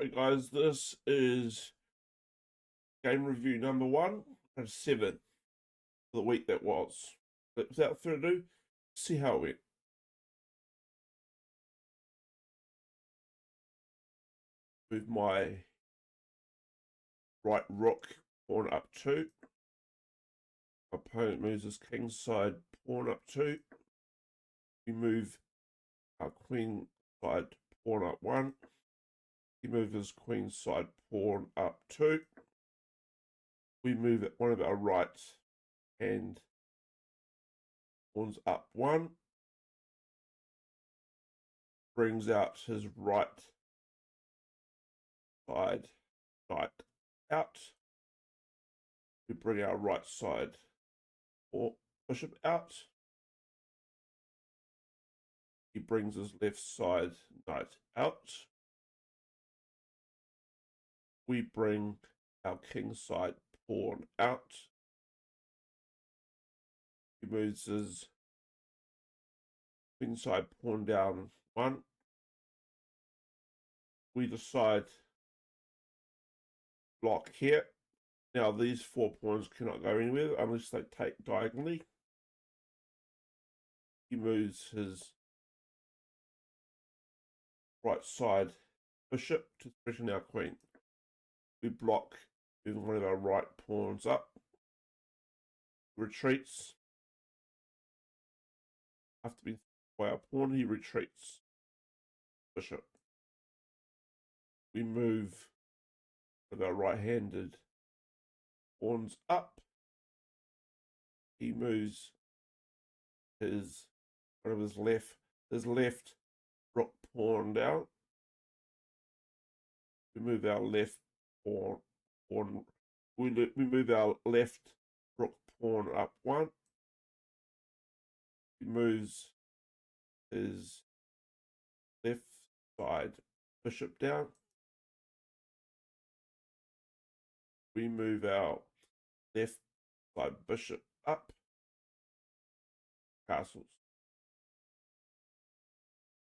Alright guys, this is game review number 1 and 7 for the week that was. But without further ado, see how it went. Move my right rook pawn up 2. My opponent moves his king side pawn up 2. We move our queen side pawn up 1. He moves his queen side pawn up 2. We move one of our right hand pawns up 1. Brings out his right side knight out. We bring our right side or bishop out. He brings his left side knight out. We bring our king side pawn out. He moves his queen side pawn down 1. We decide block here. Now these 4 pawns cannot go anywhere unless they take diagonally. He moves his right side bishop to threaten our queen. We block moving one of our right pawns up. Retreats. After being by our pawn, he retreats. Bishop. We move with our right-handed pawns up. He moves one of his left rook pawn down. We move our left pawn. We move our left rook pawn up 1. He moves his left side bishop down. We move our left side bishop up. Castles.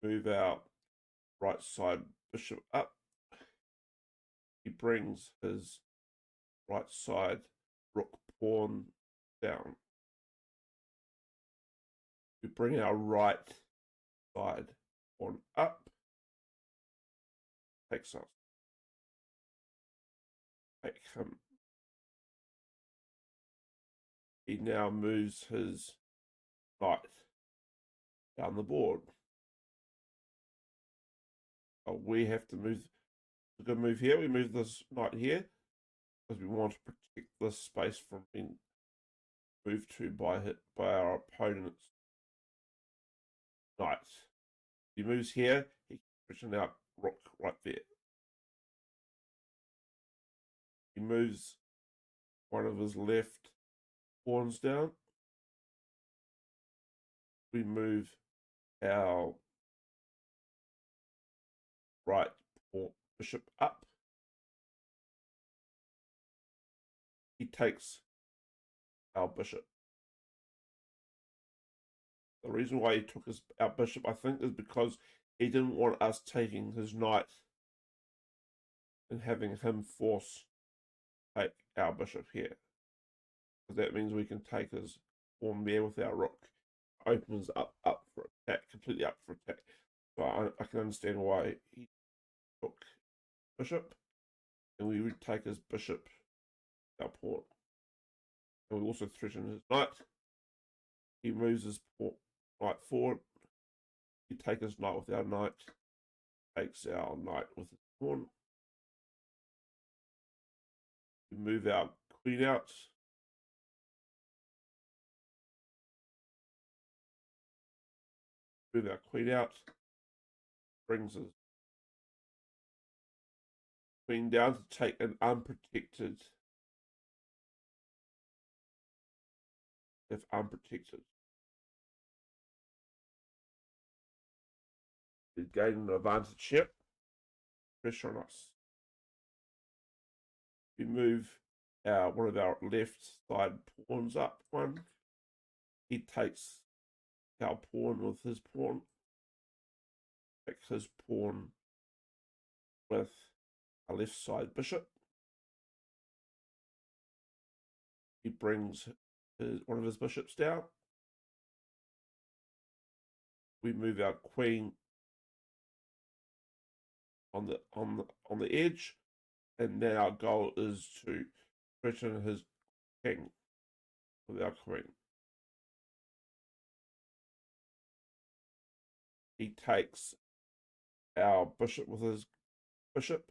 Move our right side bishop up. He brings his right side rook pawn down. We bring our right side pawn up. Takes us. Take him. He now moves his knight down the board. We have to move. We're going to move here. We move this knight here because we want to protect this space from being moved to by our opponent's knight. He moves here. He can position our rook right there. He moves one of his left pawns down. We move our right pawn bishop up. He takes our bishop. The reason why he took our bishop, I think, is because he didn't want us taking his knight and having him force take our bishop here. Because that means we can take his pawn there with our rook. Opens up for attack, completely up for attack. So I can understand why he took bishop. And we would take his bishop, our pawn. And we also threaten his knight. He moves his knight forward. We take his knight with our knight. Takes our knight with his pawn. We move our queen out. Move our queen out. Brings his queen down to take an unprotected. If unprotected. He's gaining an advantage here. Pressure on us. We move one of our left side pawns up 1. He takes our pawn with his pawn. Takes his pawn with our left side bishop. He brings one of his bishops down. We move our queen on the edge, and then our goal is to threaten his king with our queen. He takes our bishop with his bishop,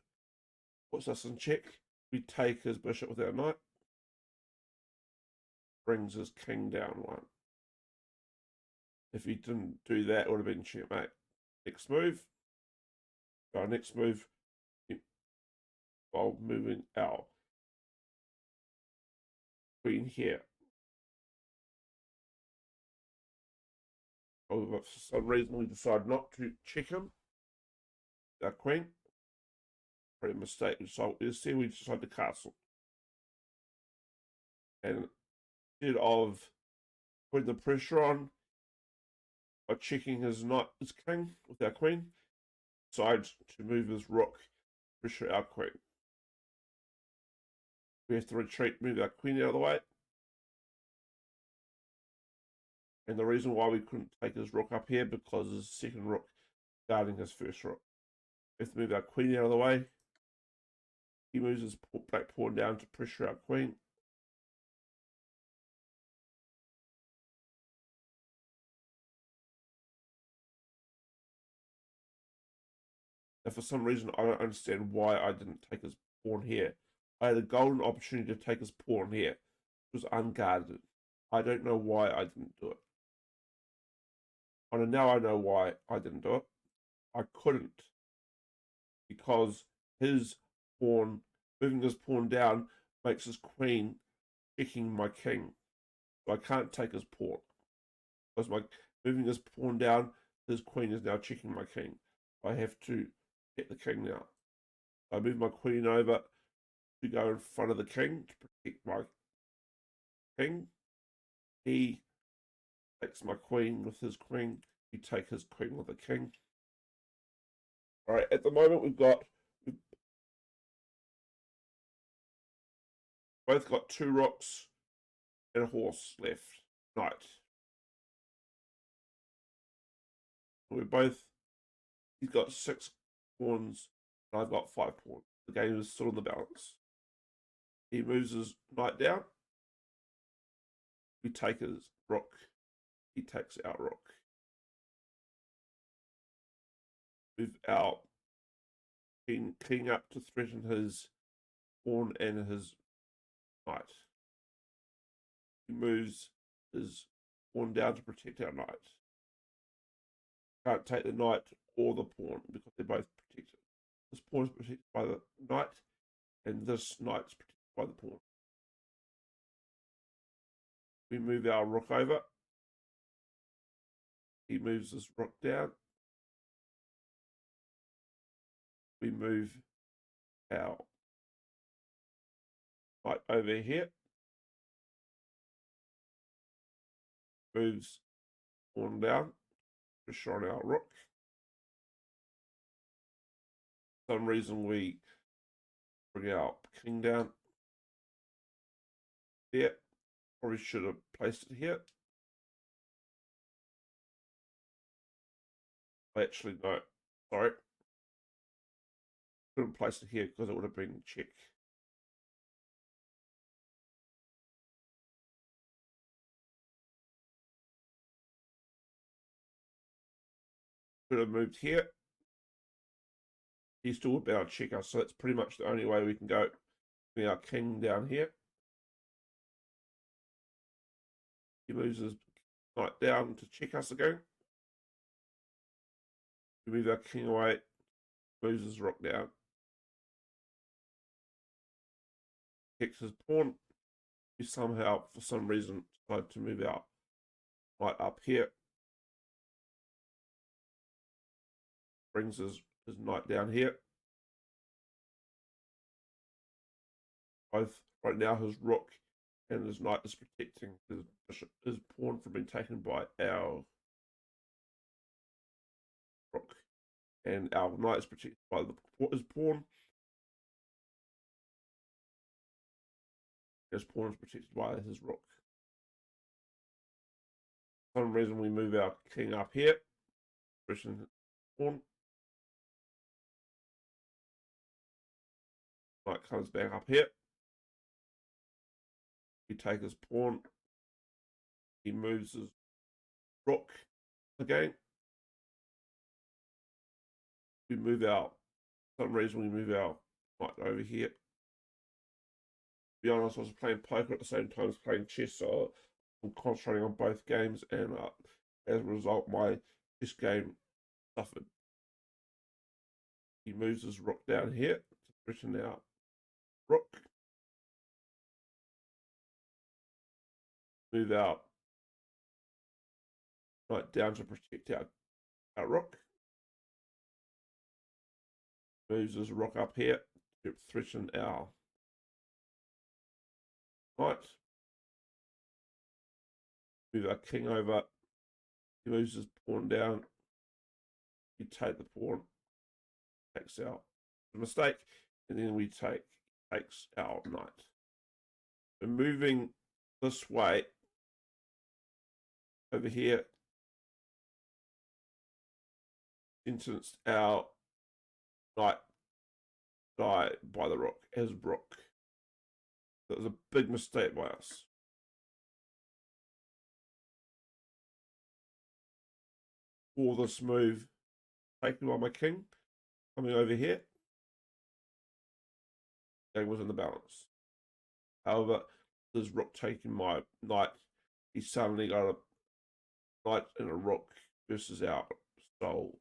puts us in check. We take his bishop with our knight, brings his king down one. If he didn't do that, it would have been checkmate. Next move. Our next move, while moving our queen here. However, for some reason we decide not to check him. Our queen. Pretty mistake. So you see, we decide to castle. And instead of putting the pressure on by checking his knight, his king with our queen, decides to move his rook, pressure our queen. We have to retreat, move our queen out of the way. And the reason why we couldn't take his rook up here, because his second rook guarding his first rook. We have to move our queen out of the way. He moves his black pawn down to pressure our queen. And for some reason, I don't understand why I didn't take his pawn here. I had a golden opportunity to take his pawn here. It was unguarded. I don't know why I didn't do it. And now I know why I didn't do it. I couldn't, because his pawn, moving his pawn down, makes his queen checking my king. So I can't take his pawn. Because my moving his pawn down, his queen is now checking my king. I have to get the king now. I move my queen over to go in front of the king to protect my king. He takes my queen with his queen. We take his queen with the king. All right, at the moment we've both got 2 rooks and a horse left. Knight. He's got 6 pawns and I've got 5 pawns. The game is still in the balance. He moves his knight down. We take his rook. He takes our rook. Move our king up to threaten his pawn and his knight. He moves his pawn down to protect our knight. Can't take the knight or the pawn because they're both protected. This pawn is protected by the knight, and this knight is protected by the pawn. We move our rook over. He moves his rook down. We move our knight over here. Moves pawn down. Pressure on our rook. For some reason we bring our king down. There. Probably should have placed it here. Actually, no. Sorry. Couldn't place it here because it would have been check. Could have moved here. He's still about to check us, so it's pretty much the only way we can go. Bring our king down here. He moves his knight down to check us again. We move our king away. Moves his rook down. Checks his pawn. We somehow, for some reason, decide to move our knight up here. Brings his knight down here. Both right now his rook and his knight is protecting his pawn from being taken by our rook, and our knight is protected by his pawn. His pawn is protected by his rook. For some reason, we move our king up here. Pushing pawn. Knight comes back up here. We take his pawn. He moves his rook again. We move out. For some reason, we move our knight over here. To be honest, I was playing poker at the same time as playing chess, so I'm concentrating on both games, and as a result, my chess game suffered. He moves his rook down here to threaten our rook. Move our knight down to protect our rook. Moves his rook up here to threaten our knight. Move our king over. He moves his pawn down. We take the pawn. Takes out the mistake. And then we takes our knight. So moving this way over here sentenced our knight die by the rook as rook. That was a big mistake by us. For this move taken by my king, coming over here, game was in the balance. However, this rook taking my knight, he suddenly got a knight and a rook versus our sole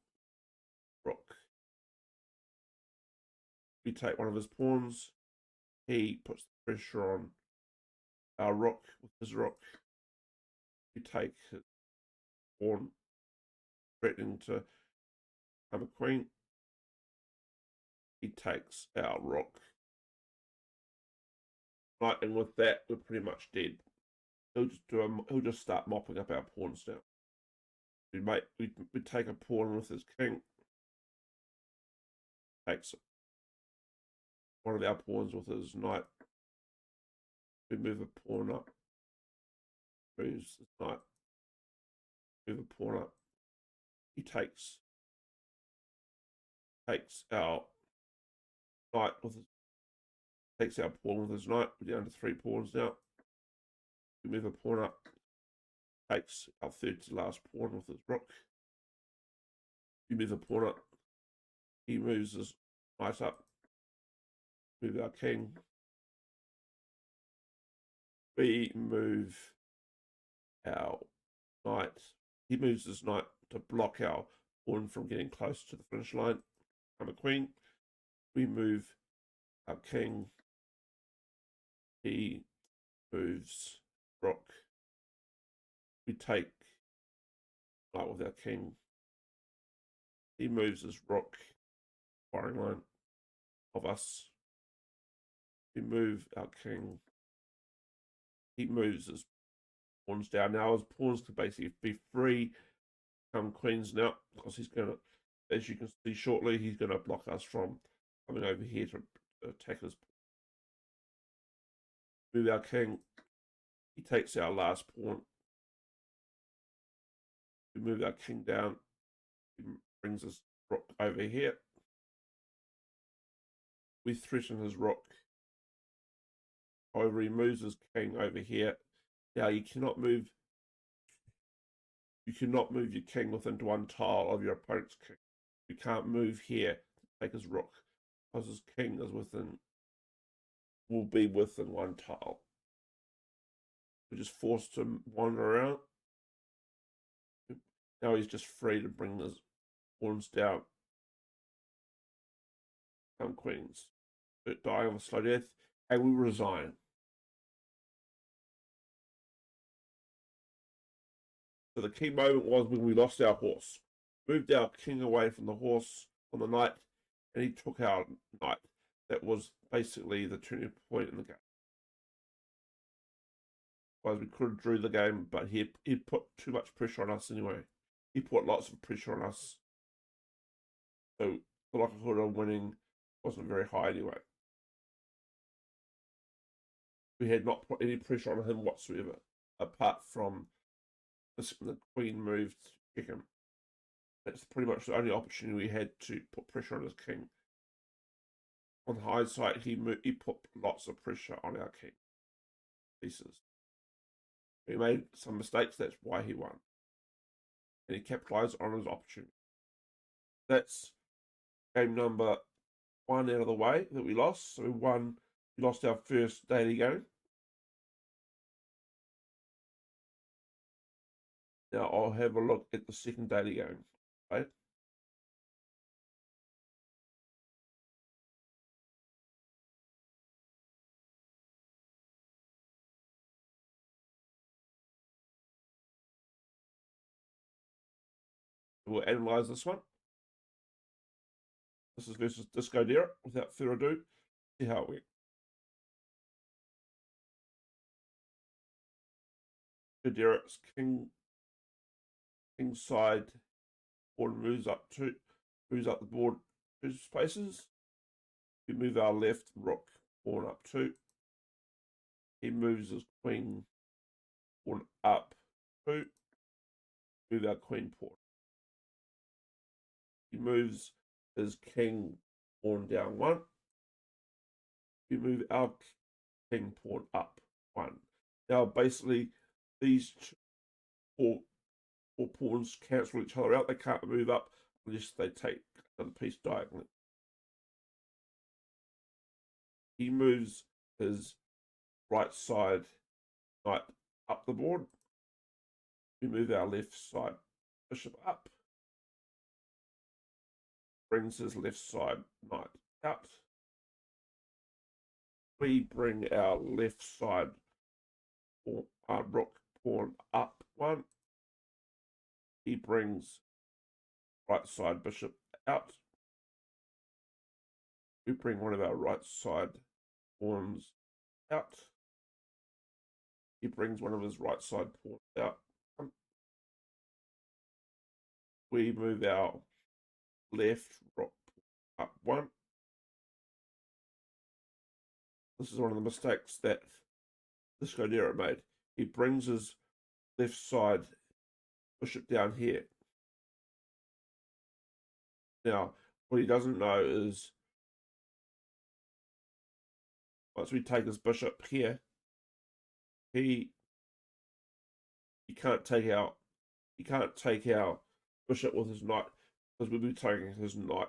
rook. We take one of his pawns. He puts the pressure on our rook with his rook. We take his pawn, threatening to become a queen. He takes our rook. Right, and with that, we're pretty much dead. He'll just start mopping up our pawns now. We take a pawn with his king. Takes one of our pawns with his knight. We move a pawn up. Moves his knight. Move a pawn up. He takes our knight with his, takes our pawn with his knight. We're down to 3 pawns now. We move a pawn up. Takes our third to last pawn with his rook. We move a pawn up. He moves his knight up. Move our king. We move our knight. He moves his knight to block our pawn from getting close to the finish line. I'm a queen. We move our king. He moves rook. We take knight with our king. He moves his rook, firing line of us. We move our king. He moves his pawns down. Now his pawns can basically be free, become queens now, because he's going to, as you can see shortly, he's going to block us from coming over here to attack his. Move our king. He takes our last pawn. We move our king down. He brings his rook over here. We threaten his rook. However, he moves his king over here. Now you cannot move your king within 1 tile of your opponent's king. You can't move here to take his rook, because his king is will be within 1 tile. We're just forced to wander around. Now he's just free to bring his pawns down. Become queens. Dying of a slow death, and we resign. So the key moment was when we lost our horse. Moved our king away from the horse on the knight, and he took our knight. That was basically the turning point in the game. Otherwise, we could have drew the game, but he put too much pressure on us anyway. He put lots of pressure on us. So the likelihood of winning wasn't very high anyway. we had not put any pressure on him whatsoever, apart from the queen moved to check him. That's pretty much the only opportunity we had to put pressure on his king. On hindsight, he put lots of pressure on our king pieces. He made some mistakes, that's why he won. And he capitalized on his opportunity. That's game number 1 out of the way that we lost. So we lost our first daily game. Now I'll have a look at the second daily game. Right? We'll analyze this one. This is versus Disco Derek. Without further ado, see how it went. Derek's king side board moves up the board 2 spaces. We move our left rook pawn up 2. He moves his queen pawn up 2. Move our queen pawn. He moves his king pawn down 1. We move our king pawn up 1. Now basically these four pawns cancel each other out. They can't move up unless they take another piece diagonally. He moves his right side knight up the board. We move our left side bishop up. Brings his left side knight out. We bring our left side rook pawn up 1. He brings right side bishop out. We bring one of our right side pawns out. He brings one of his right side pawns out. We move our left rook up 1. This is one of the mistakes that this Godera made. He brings his left side bishop down here. Now, what he doesn't know is once we take his bishop here, he can't take our bishop with his knight, because we'll be taking his knight,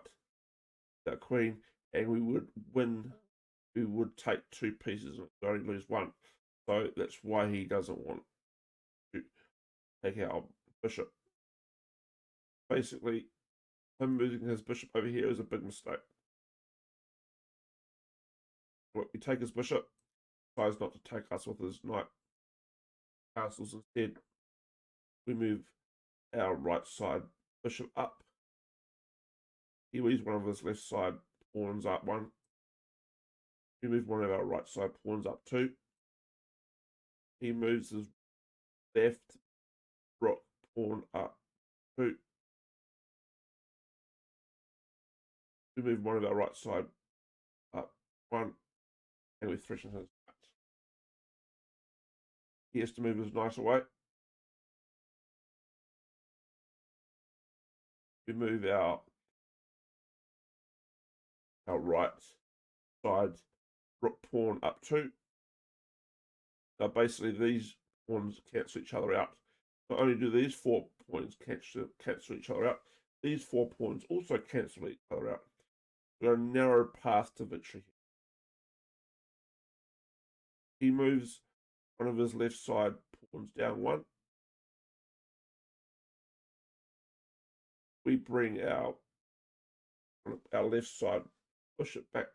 our queen, and we would win. We would take 2 pieces and only lose 1. So that's why he doesn't want to take our bishop. Basically, him moving his bishop over here is a big mistake. We take his bishop, tries not to take us with his knight castles instead. We move our right side bishop up. He leaves one of his left side pawns up 1. We move one of our right side pawns up 2. He moves his left rook pawn up 2. We move one of our right side up 1, and we threaten his knight. He has to move his knight away. We move our right side rook pawn up 2. Now basically these pawns cancel each other out. Not only do these 4 pawns cancel each other out, these 4 pawns also cancel each other out. We've got a narrow path to victory here. He moves one of his left side pawns down 1. We bring our left side bishop back.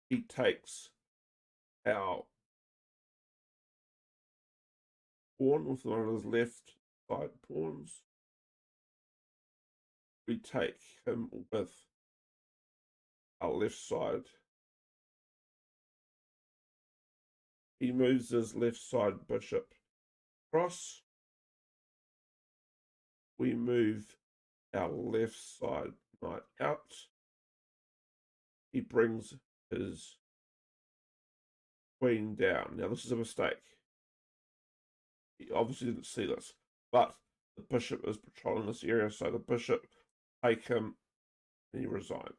He takes our pawn with one of his left side pawns. We take him with our left side. He moves his left side bishop across. We move our left side knight out. he brings his queen down. Now, this is a mistake. He obviously didn't see this, but the bishop is patrolling this area, so the bishop take him and he resigns.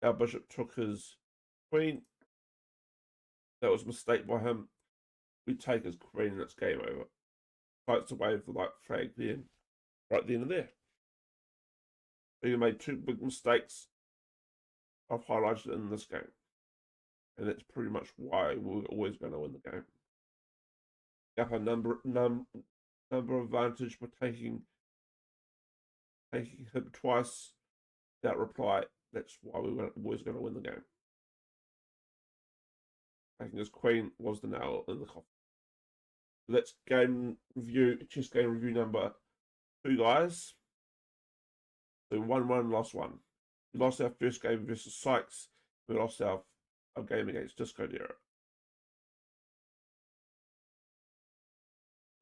Our bishop took his queen. That was a mistake by him. We take his queen and it's game over. Fights away with the white flag then, right at the end of there. So you made two big mistakes I've highlighted in this game. And that's pretty much why we're always going to win the game. Got a number advantage by taking him twice without reply. That's why we're always going to win the game. Taking his queen was the nail in the coffin. So that's game review, chess game review number 2, guys. So 1-1, lost 1. We lost our first game versus Sykes. We lost our game against Disco Dera.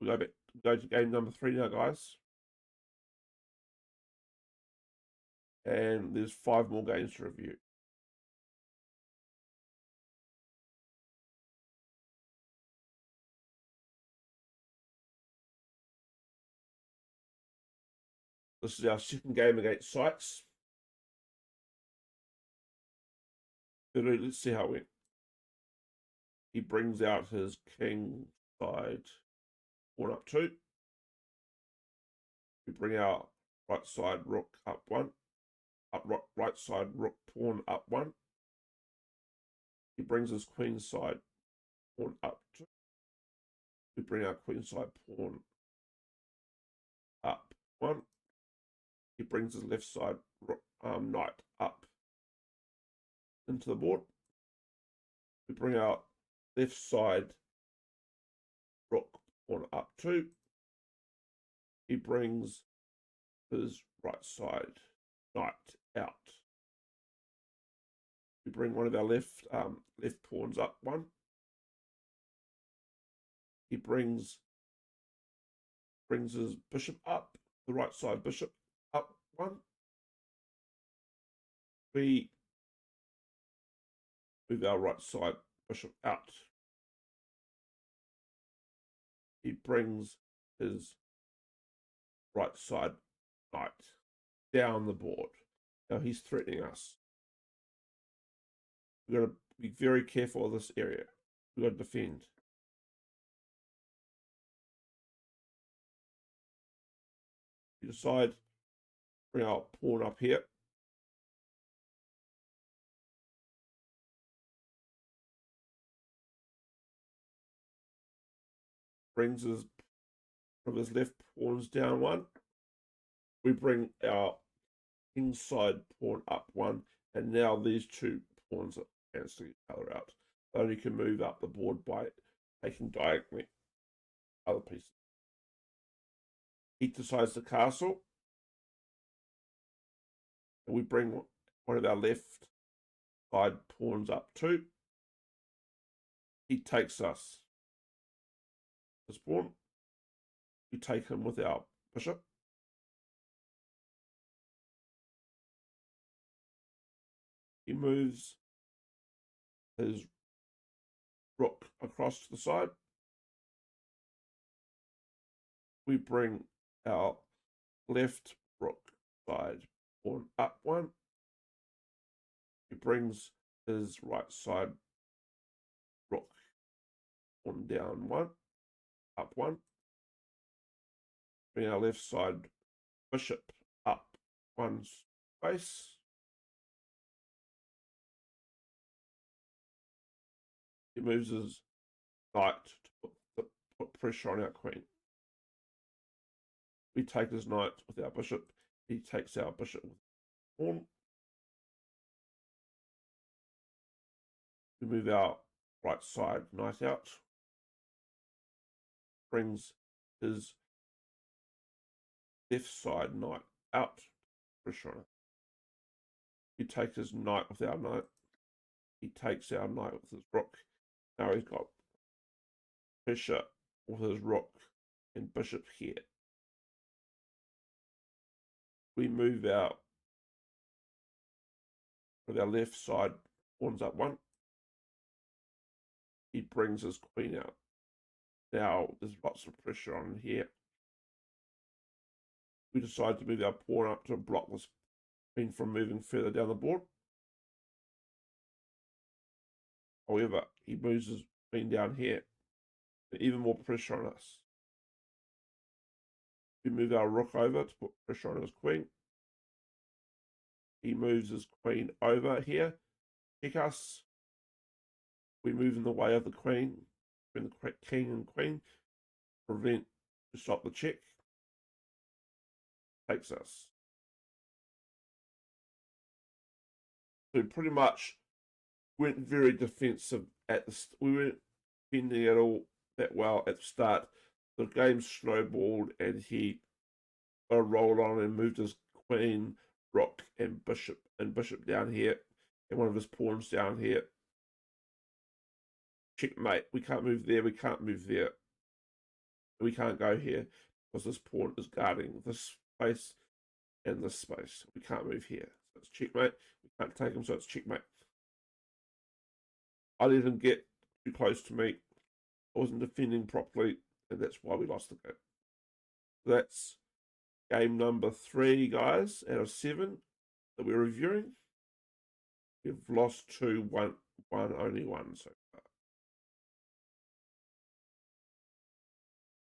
We go to game number 3 now, guys. And there's 5 more games to review. This is our second game against Sykes. Let's see how it went. He brings out his king side pawn up 2. We bring out right side rook up 1. Right side rook pawn up 1. He brings his queen side pawn up 2. We bring our queen side pawn up 1. He brings his left side knight up into the board. We bring out left side rook pawn up 2. He brings his right side knight out. We bring one of our left pawns up 1. He brings his bishop up, the right side bishop up 1. We move our right side bishop out. He brings his right side knight down the board. Now he's threatening us. We've got to be very careful of this area. We've got to defend. You decide, bring our pawn up here. Brings his from his left pawns down 1. We bring our inside pawn up 1, and now these 2 pawns are cancelling each other out. They only can move up the board by taking diagonally other pieces. He decides the castle, and we bring one of our left side pawns up 2. He takes us this pawn. We take him with our bishop. He moves his rook across to the side. We bring our left rook side pawn up 1. He brings his right side rook pawn down 1, up 1. Bring our left side bishop up 1 space. He moves his knight to put pressure on our queen. We take his knight with our bishop. He takes our bishop with pawn. We move our right side knight out. Brings his left side knight out. Pressure on it. He takes his knight with our knight. He takes our knight with his rook. Now he's got pressure with his rook and bishop here. We move our With our left side pawns up one. He brings his queen out. Now there's lots of pressure on here. We decide to move our pawn up to block this queen from moving further down the board. However, he moves his queen down here. Even more pressure on us. We move our rook over to put pressure on his queen. He moves his queen over here. Kick us. We move in the way of the queen, between the king and queen, to stop the check. Takes us. So pretty much weren't very defensive at the. We weren't defending at all that well at the start. The game snowballed, and he rolled on and moved his queen, rook, and bishop down here, and one of his pawns down here. Checkmate. We can't move there. We can't move there. We can't go here because this pawn is guarding this space and this space. We can't move here. So it's checkmate. We can't take him, so it's checkmate. I let him get too close to me. I wasn't defending properly, and that's why we lost the game. That's game number 3, guys, out of 7 that we're reviewing. We've lost 2, won only 1 so far.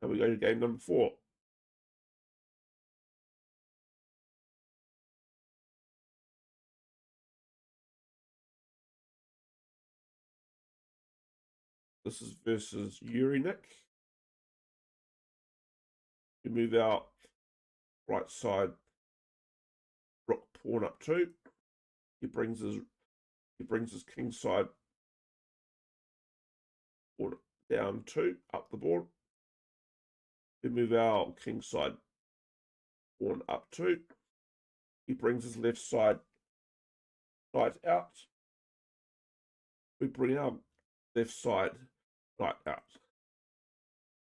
Now we go to game number 4. This is versus Urinik. We move our right side rook pawn up 2. He brings his king side pawn down 2 up the board. We move our king side pawn up 2. He brings his left side knight out. We bring our left side knight out.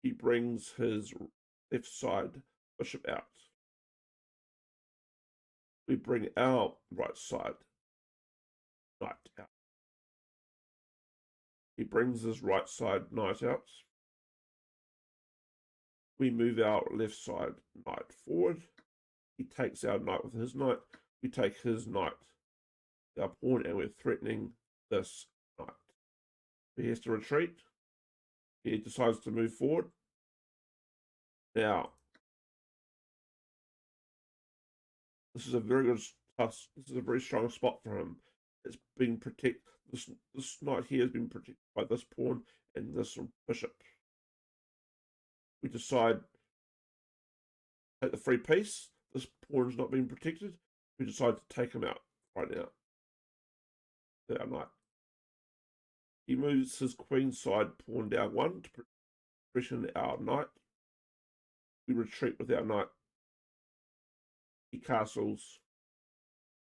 He brings his left side bishop out. We bring our right side knight out. He brings his right side knight out. We move our left side knight forward. He takes our knight with his knight. We take his knight, our pawn, and we're threatening this knight. He has to retreat. He decides to move forward. Now, this is a very good. This is a very strong spot for him. It's been protected. This knight here has been protected by this pawn and this bishop. We decide to take the free piece. This pawn is not being protected. We decide to take him out right now. Our knight. He moves his queen side pawn down 1 to pressure our knight. We retreat with our knight. He castles.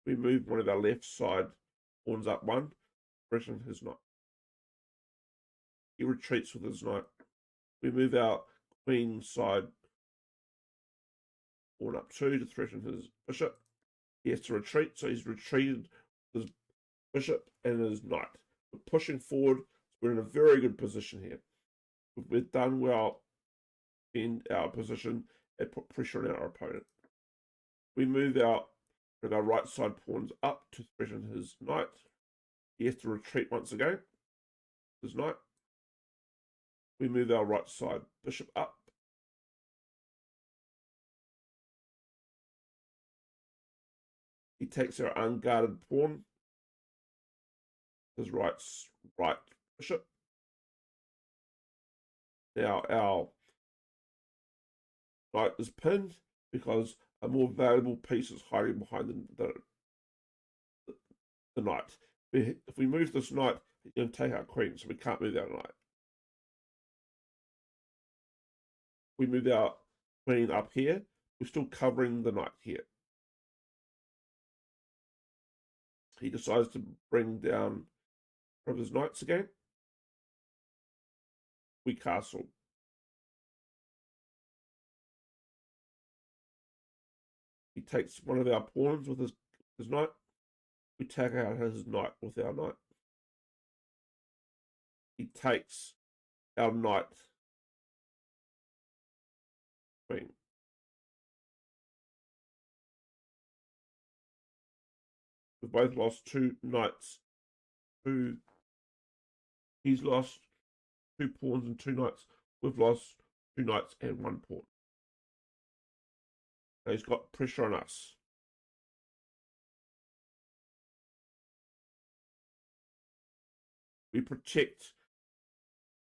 We move one of our left side pawns up 1, pressing his knight. He retreats with his knight. We move our queen side pawn up 2 to threaten his bishop. He has to retreat, so he's retreated with his bishop and his knight. We're pushing forward. We're in a very good position here. We've done well in our position and put pressure on our opponent. We move our right side pawns up to threaten his knight. He has to retreat once again. His knight. We move our right side bishop up. He takes our unguarded pawn. His right bishop. Now our knight is pinned because a more valuable piece is hiding behind the knight. If we move this knight, he's going to take our queen, so we can't move our knight. We move our queen up here. We're still covering the knight here. He decides to bring down one of his knights again. We castle. He takes one of our pawns with his knight. We take out his knight with our knight. He takes our knight. Queen. We've both lost 2 knights. He's lost 2 pawns and 2 knights. We've lost 2 knights and 1 pawn. Now he's got pressure on us. We protect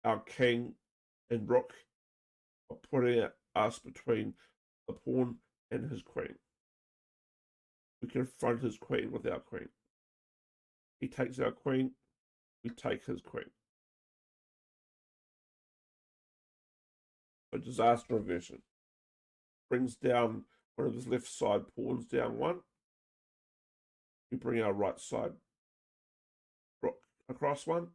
our king and rook by putting us between the pawn and his queen. We confront his queen with our queen. He takes our queen, we take his queen. A disaster aversion. Brings down one of his left side pawns down 1. We bring our right side rook across 1.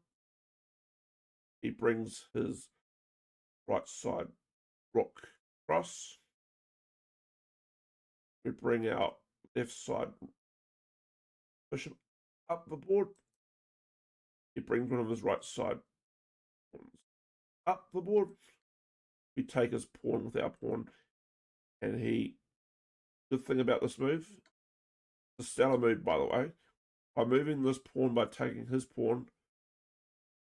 He brings his right side rook across. We bring our left side bishop up the board. He brings one of his right side pawns up the board. We take his pawn with our pawn, and he. Good thing about this move, it's a stellar move, by the way. By moving this pawn, by taking his pawn,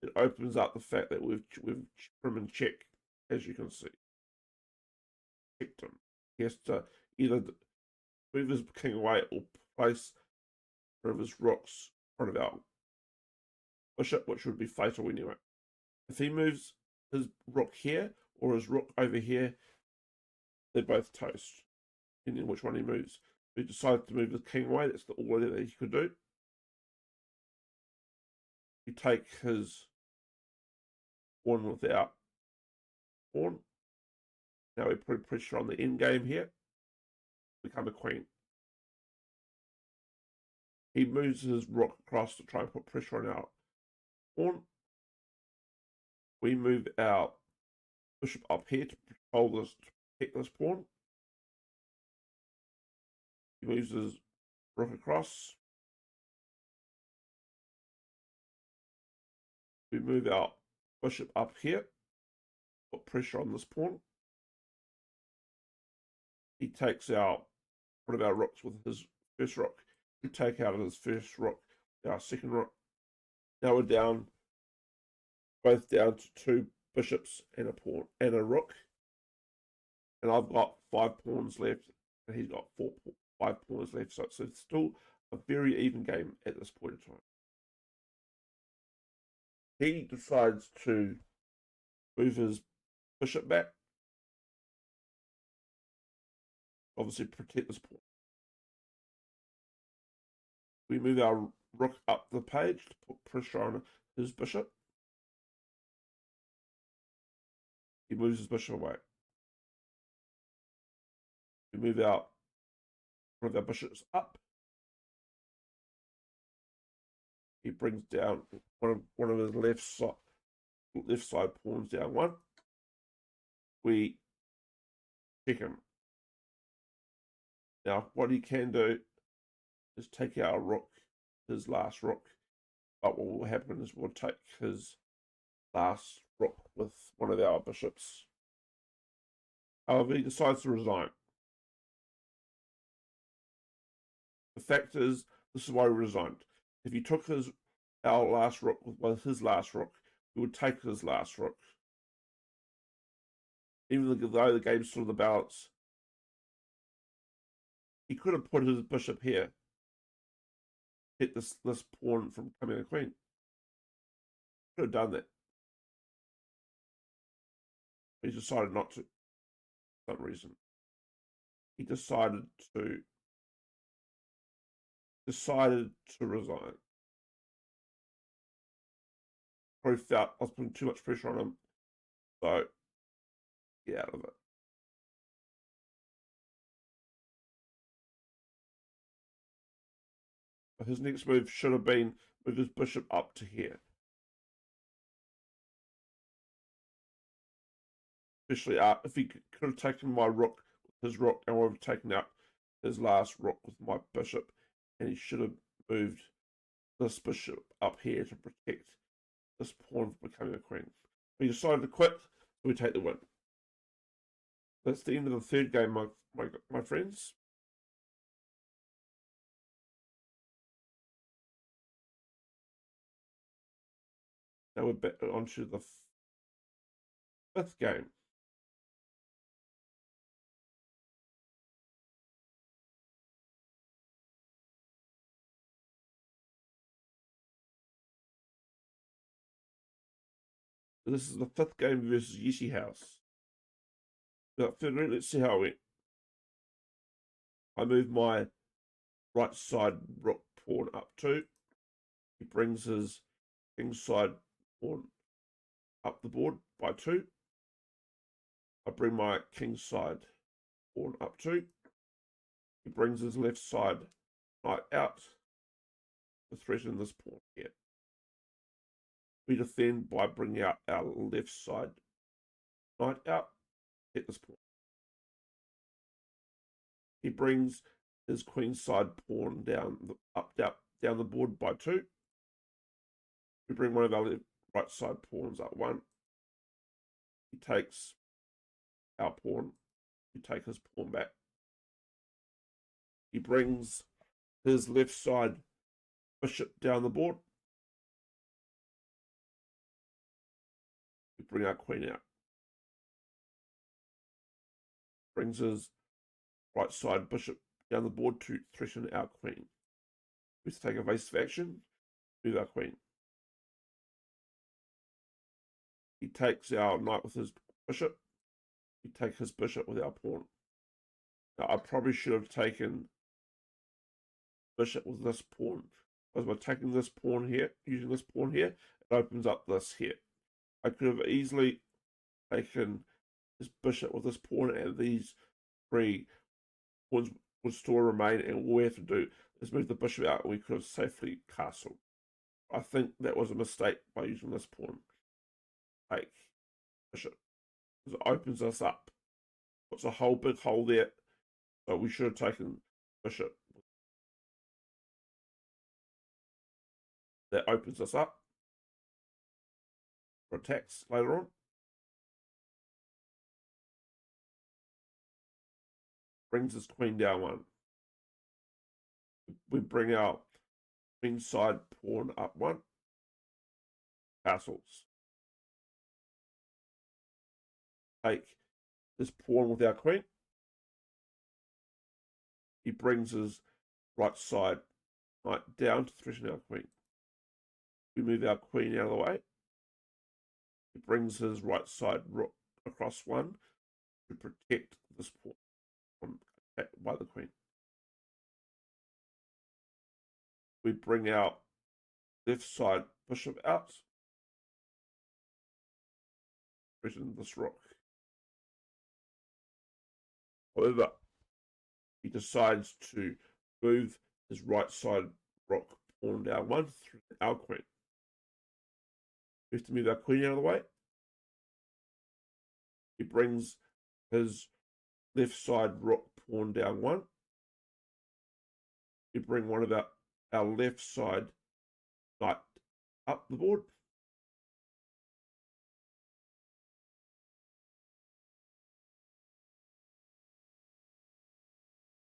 it opens up the fact that we've put him in check, as you can see. Checked him. He has to either move his king away or place one of his rooks in front of our bishop, which would be fatal anyway. If he moves his rook here or his rook over here, they're both toast, depending on which one he moves. If he decided to move the king away, that's all that he could do. You take his pawn without pawn. Now we put pressure on the end game here. Become a queen. He moves his rook across to try and put pressure on our pawn. We move our bishop up here to control this, to protect this pawn. He moves his rook across. We move our bishop up here, put pressure on this pawn. He takes out one of our rooks with his first rook. We take out his first rook, our second rook. Now we're down, both down to 2 bishops and a pawn and a rook. And I've got 5 pawns left, and he's got 5 pawns left. So it's still a very even game at this point in time. He decides to move his bishop back. Obviously protect this pawn. We move our rook up the page to put pressure on his bishop. He moves his bishop away. We move out one of our bishops up. He brings down one of his left side pawns down 1. We check him. Now, what he can do is take our rook, his last rook. But what will happen is we'll take his last rook with one of our bishops. However, he decides to resign. The fact is, this is why he resigned. If he took our last rook with his last rook, we would take his last rook. Even though the game's still in the balance, he could have put his bishop here, hit this pawn from becoming a queen. Could have done that. But he decided not to, for some reason. He decided to resign. Probably felt I was putting too much pressure on him, so get out of it. But his next move should have been move his bishop up to here. Especially if he could have taken my rook with his rook, and would have taken out his last rook with my bishop, and he should have moved this bishop up here to protect this pawn from becoming a queen. We decided to quit, so we take the win. That's the end of the third game, my friends. Now we're back onto the fifth game. This is the fifth game versus Yeshi House. Without further ado, let's see how it went. I move my right side rook pawn up 2. He brings his king side pawn up the board by 2. I bring my king side pawn up 2. He brings his left side knight out to threaten this pawn here. We defend by bringing out our left side knight out at this point. He brings his queen side pawn down the board by 2. We bring one of our right side pawns up 1. He takes our pawn. We take his pawn back. He brings his left side bishop down the board. We bring our queen out. Brings his right side bishop down the board to threaten our queen. We take evasive action, move our queen. He takes our knight with his bishop. We take his bishop with our pawn. Now, I probably should have taken bishop with this pawn. Because by taking this pawn here, using this pawn here, it opens up this here. I could have easily taken this bishop with this pawn, and these 3 pawns would still remain, and all we have to do is move the bishop out, and we could have safely castled. I think that was a mistake by using this pawn. Take bishop, because it opens us up. It's a whole big hole there, so we should have taken bishop. That opens us up for attacks later on. Brings his queen down 1. We bring our queen side pawn up 1. Castles. Take this pawn with our queen. He brings his right side knight down to threaten our queen. We move our queen out of the way. He brings his right side rook across 1 to protect this pawn from attack by the queen. We bring our left side bishop out, threaten this rook. However, he decides to move his right side rook pawn down 1 through our queen. We have to move our queen out of the way. He brings his left side rook pawn down 1. We bring one of our left side knight up the board.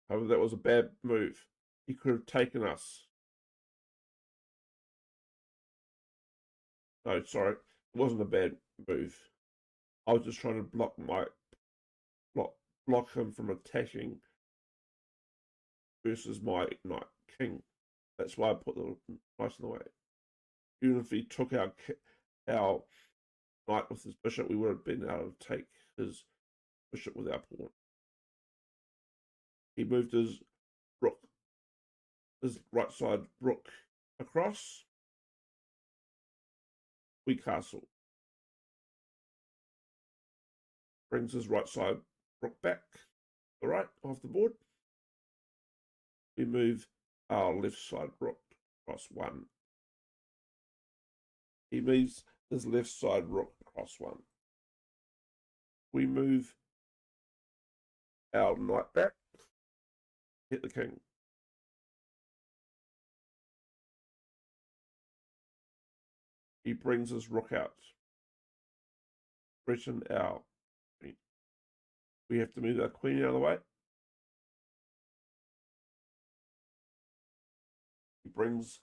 However, that was a bad move. He could have taken us. No, sorry, it wasn't a bad move. I was just trying to block him from attacking versus my knight king. That's why I put the knight in the way. Even if he took our knight with his bishop, we would have been able to take his bishop with our pawn. He moved his right side rook across. We castle. Brings his right side rook back, the right, off the board. We move our left side rook across 1. He moves his left side rook across 1. We move our knight back, hit the king. He brings his rook out. Threaten our queen. We have to move our queen out of the way. He brings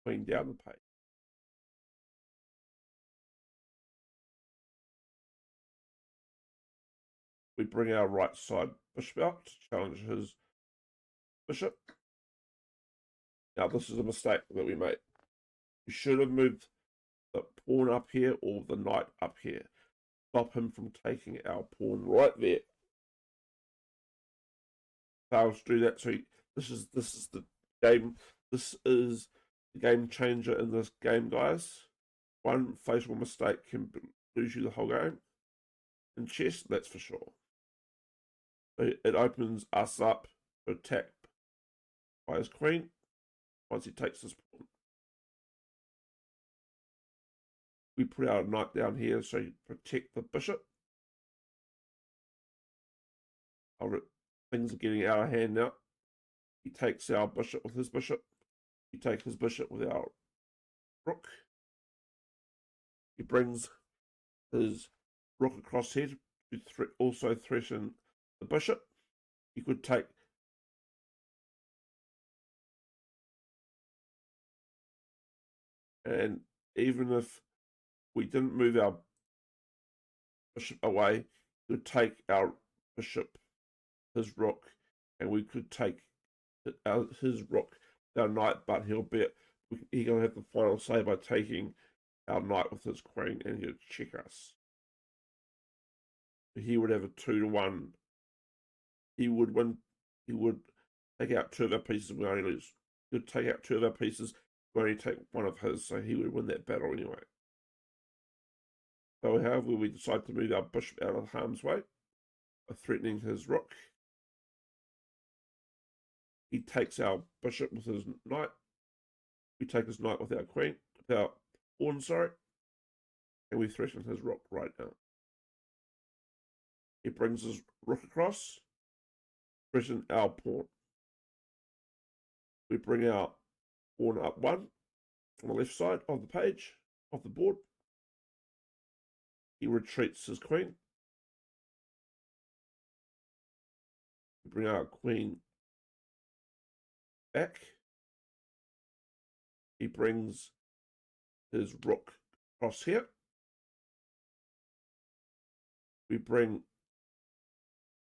queen down the page. We bring our right side bishop out to challenge his bishop. Now, this is a mistake that we made. We should have moved the pawn up here or the knight up here. Stop him from taking our pawn right there. Fails to do that. So this is the game. This is the game changer in this game, guys. One fatal mistake can lose you the whole game. In chess, that's for sure. So it opens us up to attack by his queen once he takes his pawn. We put our knight down here so you protect the bishop. Things are getting out of hand now. He takes our bishop with his bishop. We take his bishop with our rook. He brings his rook across here to also threaten the bishop. He could take and even if we didn't move our bishop away, he could take our bishop, his rook, and we could take his rook, our knight, but he's going to have the final say by taking our knight with his queen, and he'll check us. He would have a 2-1. He would win. He would take out 2 of our pieces. We only lose. He would take out 2 of our pieces. We only take 1 of his, so he would win that battle anyway. So, however, we decide to move our bishop out of harm's way by threatening his rook. He takes our bishop with his knight. We take his knight with our queen, with our pawn, sorry, and we threaten his rook right now. He brings his rook across, threaten our pawn. We bring our pawn up 1 on the left side of the page, of the board. He retreats his queen. We bring our queen back. He brings his rook across here. We bring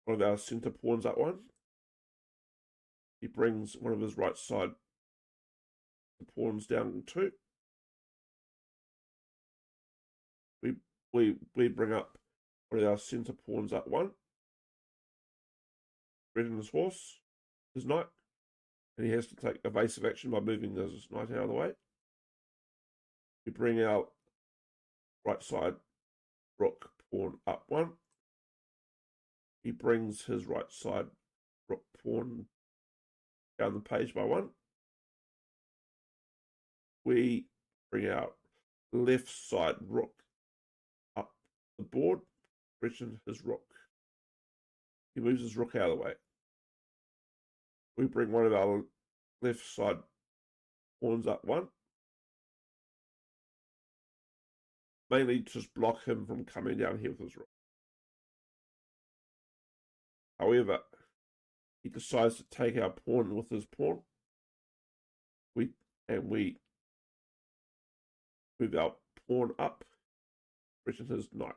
one of our center pawns up 1. He brings one of his right side pawns down 2. We bring up one of our center pawns up 1. Threaten his horse, his knight, and he has to take evasive action by moving his knight out of the way. We bring our right side rook pawn up 1. He brings his right side rook pawn down the page by 1. We bring our left side rook up the board, threaten his rook. He moves his rook out of the way. We bring one of our left side pawns up 1. Mainly to just block him from coming down here with his rook. However, he decides to take our pawn with his pawn. We move our pawn up, threaten his knight.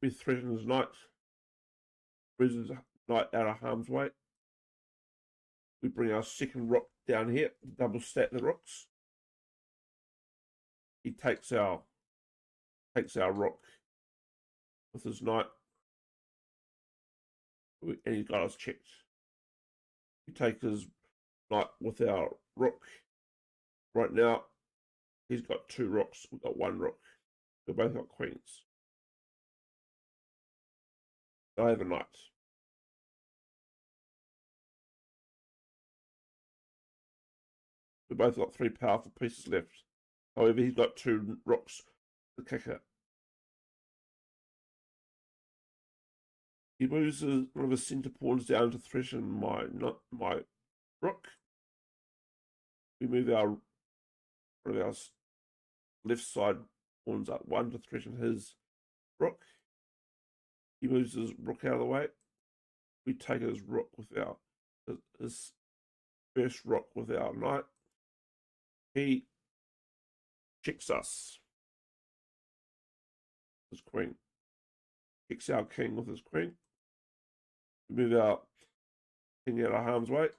We threaten his knight, brings his knight out of harm's way. We bring our second rook down here, double stack the rooks. He takes our rook with his knight, and he's got us checked. We take his knight with our rook. Right now, he's got 2 rooks. We've got 1 rook. We've both got queens. I have a knight. We both got 3 powerful pieces left. However, he's got 2 rooks to kick it. He moves one of his centre pawns down to threaten my rook. We move one of our left side pawns up 1 to threaten his rook. He moves his rook out of the way. We take his rook with his first rook with our knight. He checks us. His queen. Kicks our king with his queen. We move our king out of harm's way.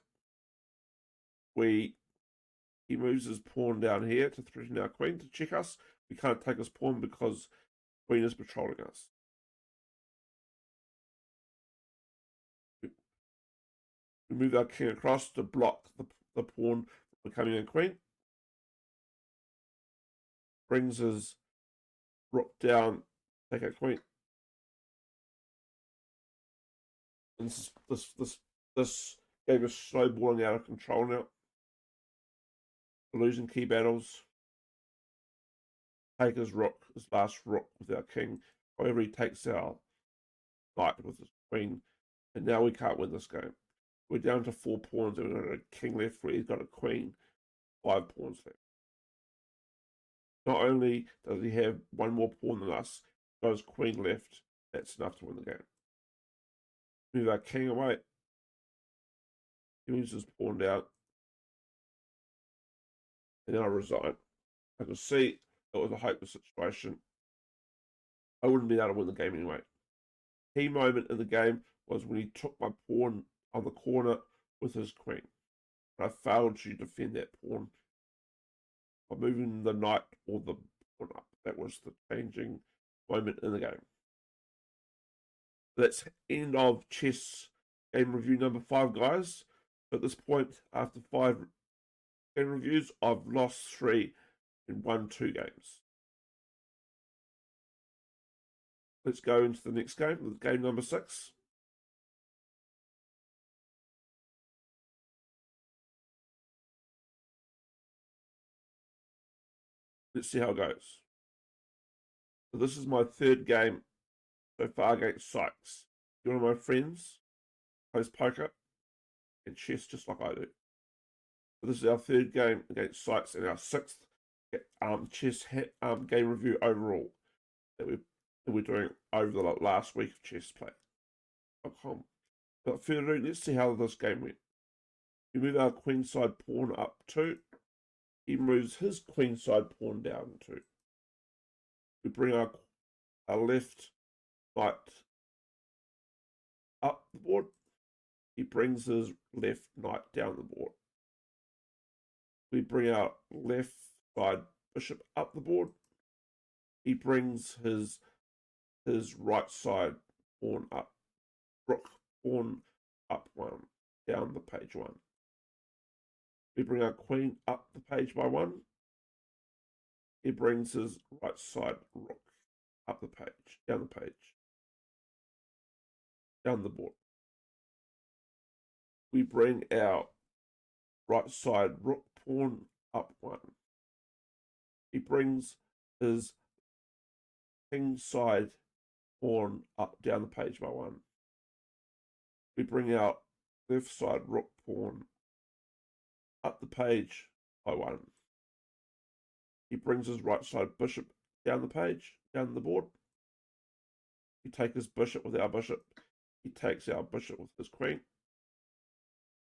He moves his pawn down here to threaten our queen, to check us. We can't take his pawn because the queen is patrolling us. We move our king across to block the pawn from becoming a queen. Brings his rook down, take our queen. And this game is snowballing out of control now. We're losing key battles. Take his rook, his last rook with our king. However, he takes our knight with his queen. And now we can't win this game. We're down to 4 pawns and we've got a king left where he's got a queen. 5 pawns left. Not only does he have 1 more pawn than us, he's got his queen left. That's enough to win the game. Move our king away. He moves his pawn down. And then I resign. I can see it was a hopeless situation. I wouldn't be able to win the game anyway. Key moment in the game was when he took my pawn on the corner with his queen. I failed to defend that pawn by moving the knight or the pawn up. That was the changing moment in the game. That's end of chess game review number 5, guys. At this point, after 5 game reviews, I've lost 3 and won 2 games. Let's go into the next game, with game number 6. Let's see how it goes. So this is my 3rd game so far against Sykes. You're one of my friends, plays poker and chess just like I do. So this is our 3rd game against Sykes and our 6th chess game review overall that we're doing over the last week of chessplay.com. But further, let's see how this game went. We move our queenside pawn up 2. He moves his queenside pawn down 2. We bring our left knight up the board. He brings his left knight down the board. We bring our left side bishop up the board. He brings his right side pawn up. Rook pawn up 1, down the page 1. We bring our queen up the page by 1. He brings his right side rook up the page, down the page, down the board. We bring our right side rook pawn up 1. He brings his king side pawn up down the page by 1. We bring our left side rook pawn up the page by 1. He brings his right side bishop down the page, down the board. We take his bishop with our bishop. He takes our bishop with his queen.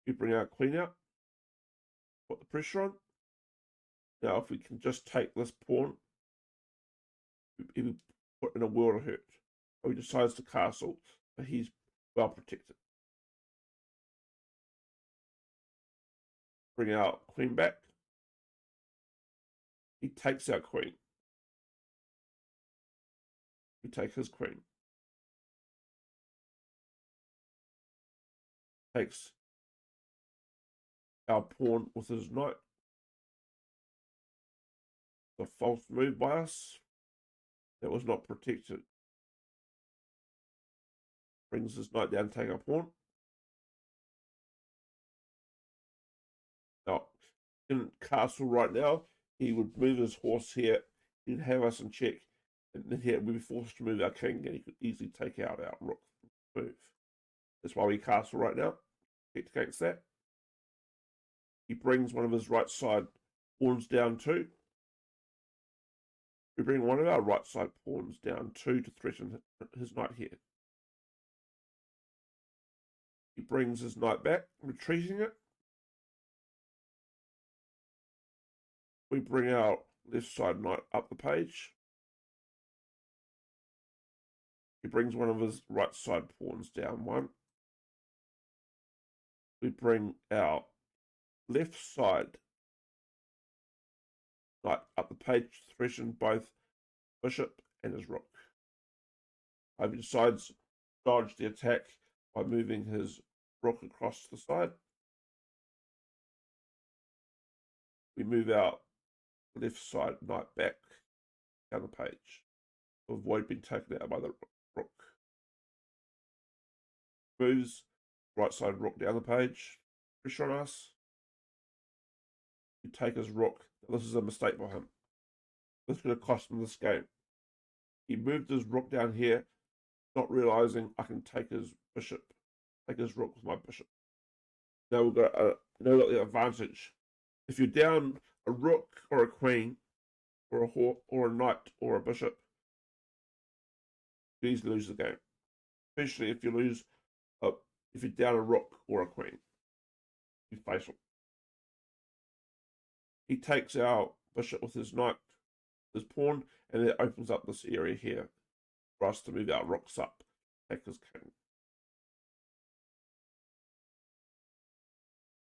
We bring our queen out, put the pressure on. Now, if we can just take this pawn, he would put in a world of hurt. So he decides to castle, but he's well protected. Bring our queen back. He takes our queen. We take his queen. Takes our pawn with his knight. A false move by us. That was not protected. Brings his knight down, take our pawn. Now, in castle right now, he would move his horse here, he'd have us in check, and then we'd be forced to move our king, and he could easily take out our rook move. That's why we castle right now, protect against that. He brings one of his right side pawns down too. We bring one of our right side pawns down too to threaten his knight here. He brings his knight back, retreating it. We bring our left side knight up the page. He brings one of his right side pawns down one. We bring our left side knight up the page to threaten both bishop and his rook. He decides to dodge the attack by moving his rook across the side. We move our left side knight back down the page to avoid being taken out by the rook. Moves right side rook down the page. Pressure on us. We take his rook. This is a mistake by him. This is going to cost him this game. He moved his rook down here, not realizing I can take his bishop, take his rook with my bishop. Now we've got the advantage. If you're down a rook or a queen, or a hawk, or a knight, or a bishop, you easily lose the game. Especially if you if you're down a rook or a queen, you face him. He takes our bishop with his knight, his pawn, and it opens up this area here for us to move our rooks up, take his king.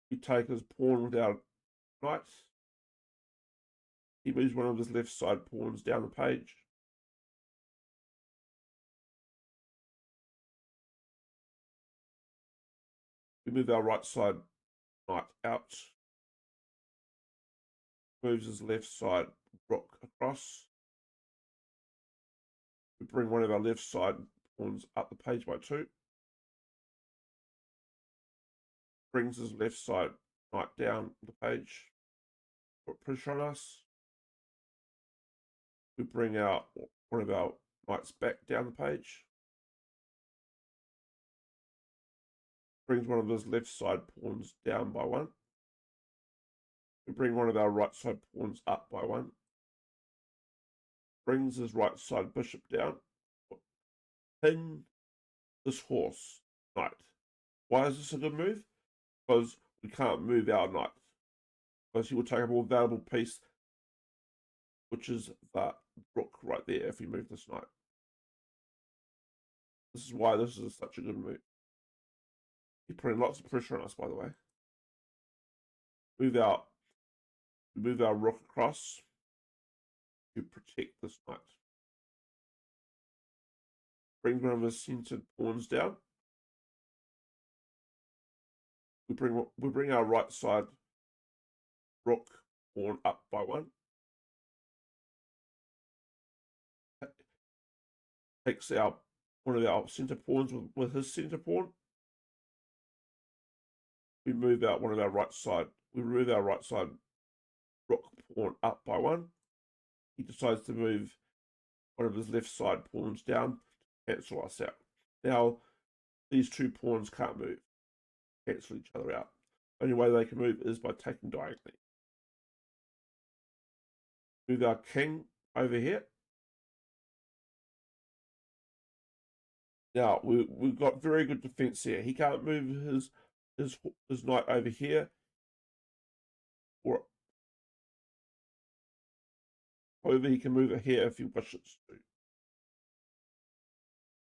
We take his pawn with our knight. He moves one of his left side pawns down the page. We move our right side knight out. Moves his left side rook across. We bring one of our left side pawns up the page by 2. Brings his left side knight down the page. Put pressure on us. We bring out one of our knights back down the page. Brings one of his left side pawns down by 1. We bring one of our right side pawns up by 1. Brings his right side bishop down. Pin this horse knight. Why is this a good move? Because we can't move our knight. Because he will take a more valuable piece, which is the rook right there if we move this knight. This is why this is such a good move. He's putting lots of pressure on us, by the way. Move our rook across to protect this knight. Bring one of his centered pawns down. We bring our right side rook pawn up by 1. Takes out one of our center pawns with his center pawn. We move out one of our right side. We move our right side rook pawn up by 1. He decides to move one of his left side pawns down to cancel us out. Now, these two pawns can't move, cancel each other out. The only way they can move is by taking diagonally. Move our king over here. Now, we've got very good defense here. He can't move his knight over here. However, he can move it here if he wishes to.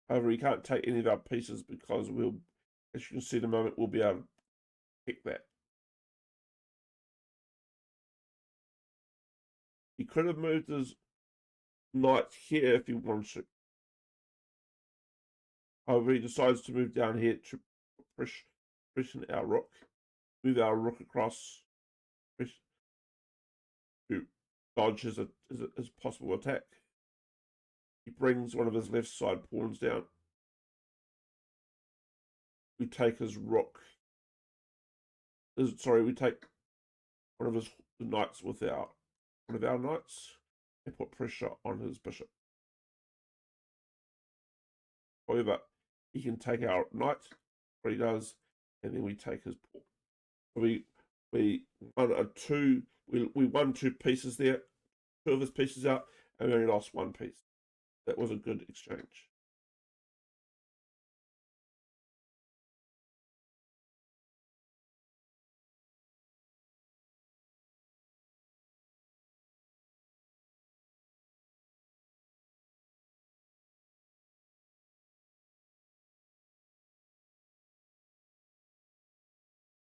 However, he can't take any of our pieces because as you can see in a moment, we'll be able to pick that. He could have moved his knight here if he wanted to. However, he decides to move down here to pressure our rook. Move our rook across to dodge his possible attack. He brings one of his left side pawns down. We take his rook. We take one of his knights with one of our knights and put pressure on his bishop. However, he can take our knight, what he does, and then we take his pawn. We won two pieces there, two of his pieces out, and we only lost one piece. That was a good exchange.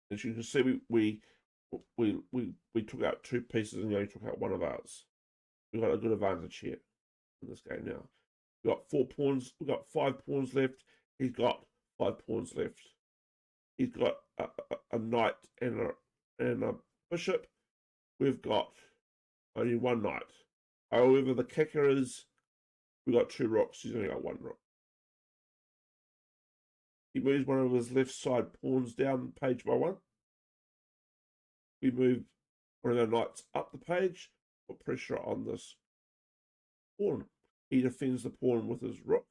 As you can see, we took out two pieces and he only took out one of ours. We've got a good advantage here in this game now. We've got 4 pawns. We've got 5 pawns left. He's got 5 pawns left. He's got a knight and a bishop. We've got only one knight. However, the kicker is we've got 2 rocks. He's only got 1 rock. He moves one of his left side pawns down page by 1. We move one of our knights up the page, put pressure on this pawn. He defends the pawn with his rook.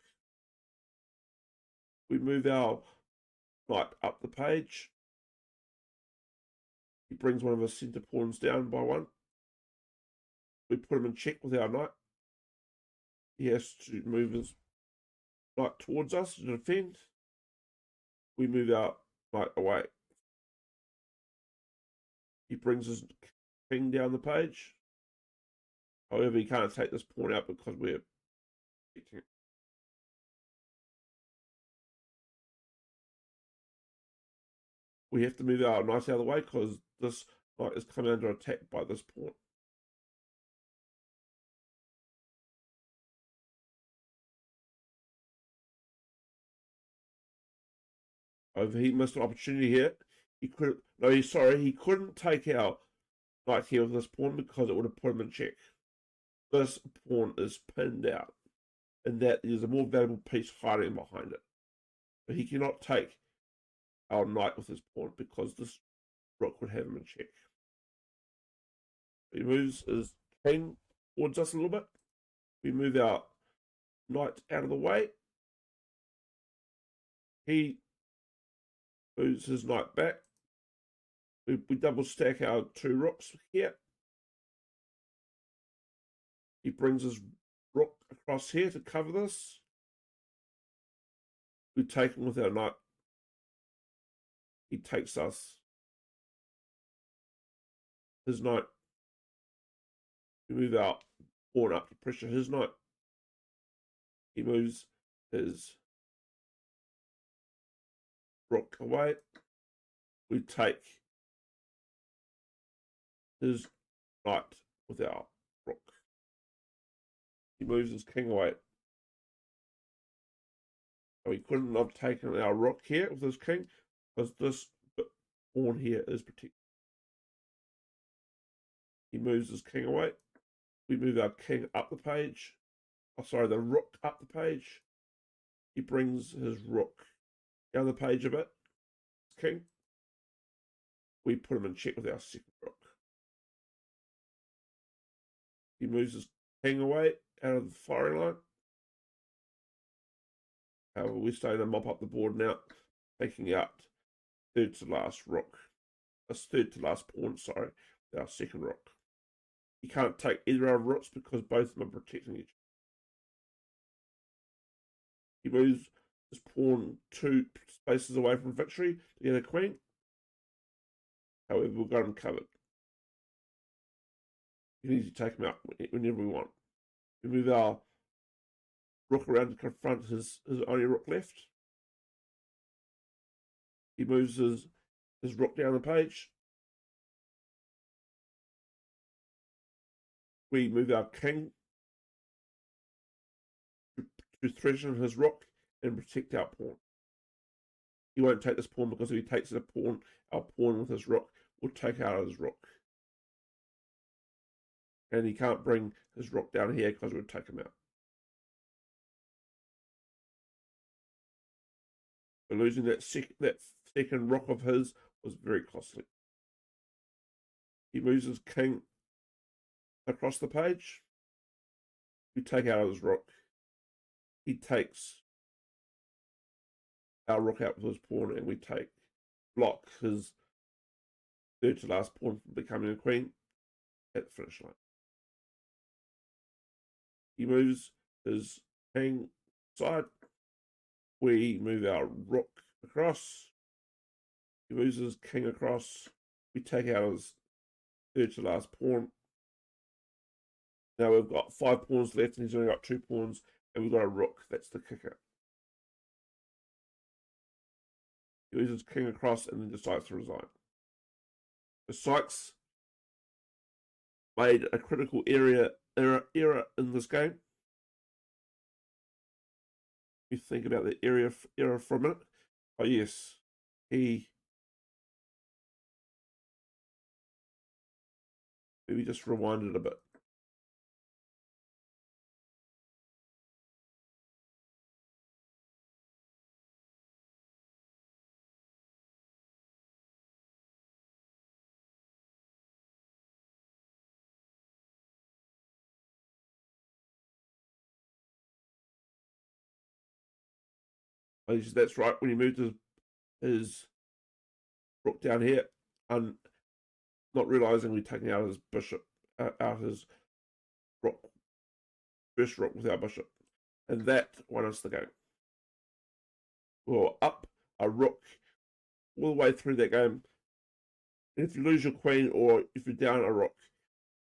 We move our knight up the page. He brings one of his centre pawns down by 1. We put him in check with our knight. He has to move his knight towards us to defend. We move our knight away. He brings his king down the page. However, he can't take this pawn out because we're protecting it. We have to move our knight out of the way because this knight is coming under attack by this pawn. However, he missed an opportunity here. He couldn't take our knight here with this pawn because it would have put him in check. This pawn is pinned out, and that is a more valuable piece hiding behind it. But he cannot take our knight with his pawn because this rook would have him in check. He moves his king towards us a little bit. We move our knight out of the way. He moves his knight back. We double stack our 2 rooks here. He brings his rook across here to cover this. We take him with our knight. He takes us. His knight. We move our pawn up to pressure his knight. He moves his rook away. We take his knight with our rook. He moves his king away. So he couldn't have taken our rook here with his king because this pawn here is protected. He moves his king away. We move our king up the page. Oh, sorry, the rook up the page. He brings his rook down the page a bit. King. We put him in check with our second rook. He moves his king away out of the firing line. However, we're starting to mop up the board now, taking out third to last rook. Third to last pawn, sorry, our second rook. He can't take either of our rooks because both of them are protecting each other. He moves his pawn 2 spaces away from victory to get a queen. However, we've got him covered. We need to take him out whenever we want. We move our rook around to confront his only rook left. He moves his rook down the page. We move our king to threaten his rook and protect our pawn. He won't take this pawn because if he takes our pawn with his rook will take out his rook. And he can't bring his rook down here because it would take him out. So losing that second rook of his was very costly. He moves his king across the page. We take out his rook. He takes our rook out with his pawn, and we block his third to last pawn from becoming a queen at the finish line. He moves his king side. We move our rook across. He moves his king across. We take out his third to last pawn. Now we've got 5 pawns left, and he's only got 2 pawns, and we've got a rook. That's the kicker. He moves his king across and then decides to resign. So Sykes made a critical error in this game. You think about the error for a minute. Oh yes, he maybe just rewind it a bit. That's right. When he moved his rook down here, and not realizing we're taking out his bishop, out his rook, first rook with our bishop, and that won us the game. Well, up a rook all the way through that game. And if you lose your queen, or if you're down a rook,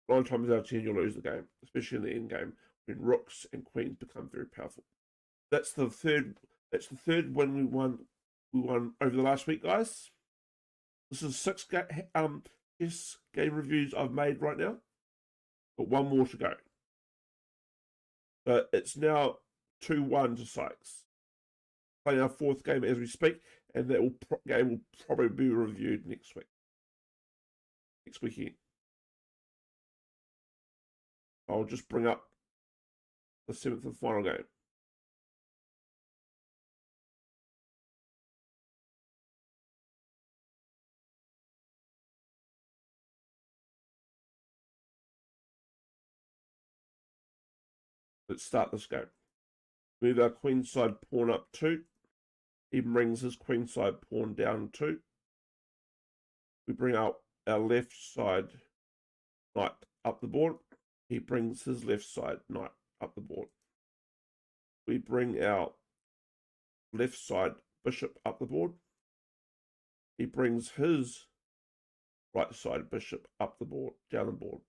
9 times out of 10 you'll lose the game, especially in the end game when rooks and queens become very powerful. That's the third win we won. We won over the last week, guys. This is 6 chess game reviews I've made right now, but 1 more to go. So it's now 2-1 to Sykes. Playing our 4th game as we speak, and that game will probably be reviewed next weekend. I'll just bring up the 7th and final game. Let's start this game. Move our queenside pawn up 2. He brings his queenside pawn down 2. We bring out our left side knight up the board. He brings his left side knight up the board. We bring our left side bishop up the board. He brings his right side bishop up the board, down the board.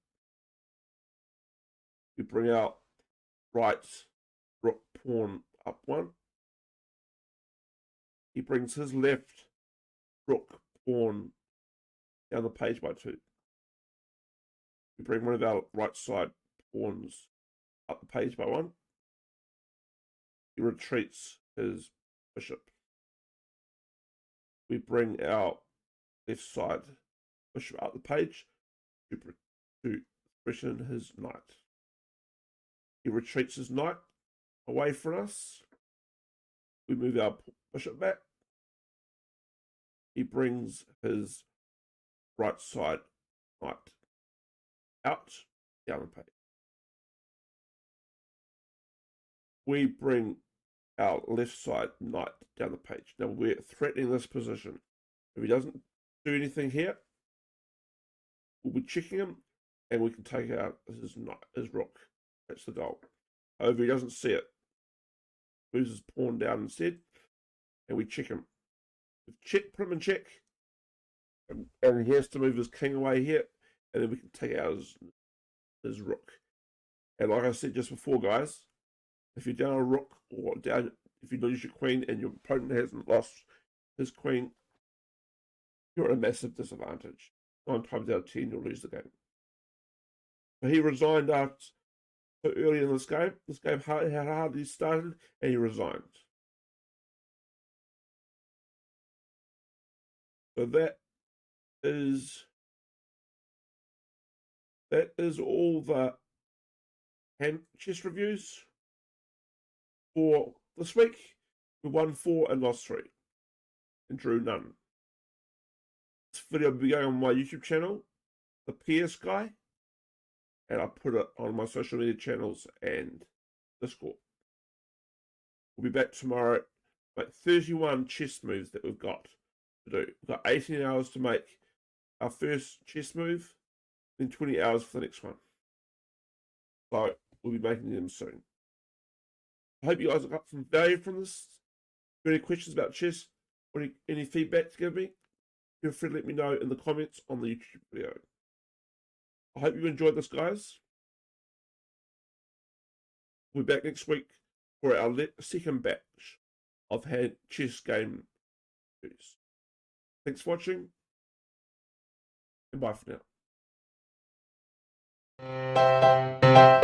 We bring out right rook pawn up 1. He brings his left rook pawn down the page by 2. We bring one of our right side pawns up the page by 1. He retreats his bishop. We bring our left side bishop up the page to threaten his knight. He retreats his knight away from us. We move our bishop back. He brings his right side knight out, down the page. We bring our left side knight down the page. Now we're threatening this position. If he doesn't do anything here, we'll be checking him, and we can take out his rook. That's the goal. However, he doesn't see it. Moves his pawn down instead, and we check him. Put him in check, and he has to move his king away here, and then we can take out his rook. And like I said just before, guys, if you're down a rook, or if you lose your queen and your opponent hasn't lost his queen, you're at a massive disadvantage. 9 times out of 10, you'll lose the game. So he resigned so early in this game. This game had hardly started, and he resigned. So that is all the hand chess reviews for this week. We won 4 and lost 3, and drew none. This video will be going on my YouTube channel the PS guy, and I put it on my social media channels and Discord. We'll be back tomorrow. Like 31 chess moves that we've got to do. We've got 18 hours to make our first chess move, then 20 hours for the next one. So we'll be making them soon. I hope you guys got some value from this. If you have any questions about chess or any feedback to give me, feel free to let me know in the comments on the YouTube video. I hope you enjoyed this, guys. We'll be back next week for our second batch of hand chess game reviews. Thanks for watching, and bye for now.